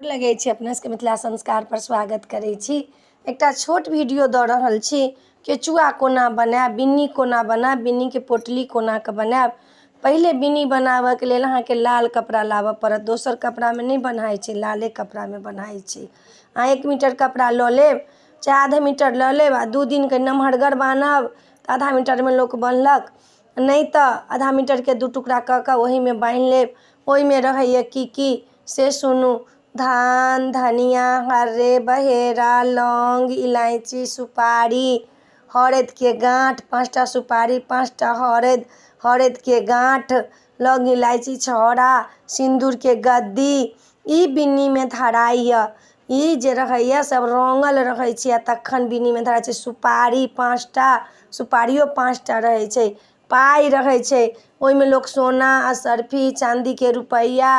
लगे छी अपना सबके मिथिला संस्कार पर स्वागत करै छी। एकटा छोट वीडियो दऽ रहल छी। केचुआ कोना बनाएब, बिन्नी कोना बनाएब, बिन्नी के पोटली कोना के बनाएब। पहिले बिन्नी बनाबऽ के लेल अहाँ के लाल कपड़ा लाबऽ पड़त। दोसर कपड़ा में नहीं बनाई छै, लाले कपड़ा में बनाई छै। अहाँ 1 मीटर कपड़ा लऽ लेब, चाहे आधा मीटर लऽ लेब आ 2 दिन के नमहरगर बान्हब तऽ आधा मीटर में लोक बान्हलक, नहीं तऽ आधा मीटर के 2 टुकड़ा कऽ कऽ ओही में बान्हि लेब। ओही में रहैए की से सुनू। धान, धनिया, हर्रे, बहेरा, लौंग, इलायची, सुपारी, हरद के गाँठ, 5टा सुपारी, 5टा हरद, हरद के गाँठ, लौंग, इलायची, छौड़ा, सिंदूर के गद्दी, ई बिन्नी में धराइए। ई जे रहैए सब रंगल रहै छै, तखन बिन्नी में धराइ छै। सुपारी 5टा, सुपारियो 5टा रहै छै। पाई रहै छै, ओहि में लोक सोना, असरफी, चांदी के रुपैया,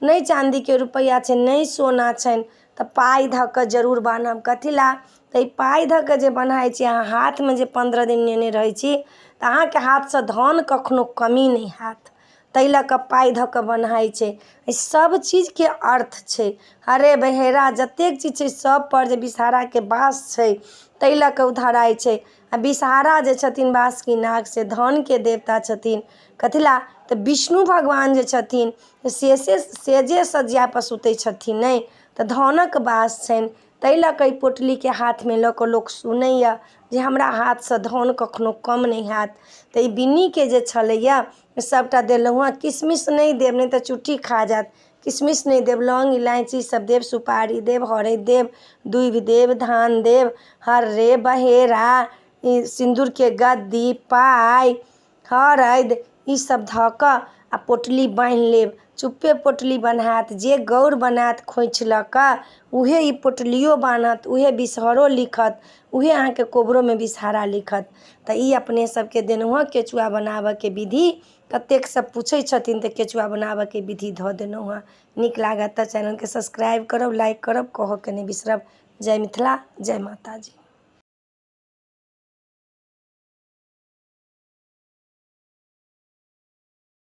नहीं चांदी के रुपैया छै, नहीं सोना छनि तऽ पाई धऽ कऽ जरूर बान्हब। कथी ला? तऽ ई पाई धऽ कऽ जे बन्हाइ छै, अहाँ हाथ में जे 15 दिन नेने रहै छी तऽ अहाँ के हाथ से धन कखनो कमी नहीं हैत। ताहि लऽ कऽ पाई धऽ कऽ बन्हाइ छै। ई सब चीज के अर्थ छै। हरे बहेरा जतेक चीज छै सब पर जे विषहारा के वास छै ताहि लऽ कऽ धराइ छै। आ विषहारा जे छथिन बासुकीनाग से धन के देवता छथिन। कथी ला? तऽ विष्णु भगवान जे छथिन सेजे सज्जा पर सुतै छथिन, नहीं तऽ धनक वास छनि। ताहि लऽ कऽ पोटली के हाथ में लऽ कऽ लोक सुनैया जे हमरा हाथ से धन कखनो कम नहीं हैत। तऽ ई बिन्नी के जे छलैया सबटा देलहुँ हँ। किशमिश नहीं देब, नहीं तऽ चुट्टी खा जात। किशमिश नहीं देब, लौंग इलायची सब देब, सुपारी देब, हरदि देब, दूबि देब, धान देब, हर्रे बहेरा, सिंदूर के गद्दी, पाई, हरदि, ई सब धऽ कऽ आ पोटली बान्हि लेब। चुप्पे पोटली बन्हात। जे गौर बनायत खोइछ लऽ कऽ उहे ई पोटलियो बान्हत, उहे विषहरो लिखत, उहे अहाँ के कोबरो में विषहारा लिखत। तऽ ई अपने सबके देलहुँ हँ केचुआ बनाबऽ के विधि। कतेक सब पूछै छथिन तऽ केचुआ बनाबऽ के विधि धऽ देलहुँ हँ। नीक लागत तऽ चैनल के सब्सक्राइब करब, लाइक करब, कहऽ के नहीं बिसरब। जय मिथिला, जय माता जी।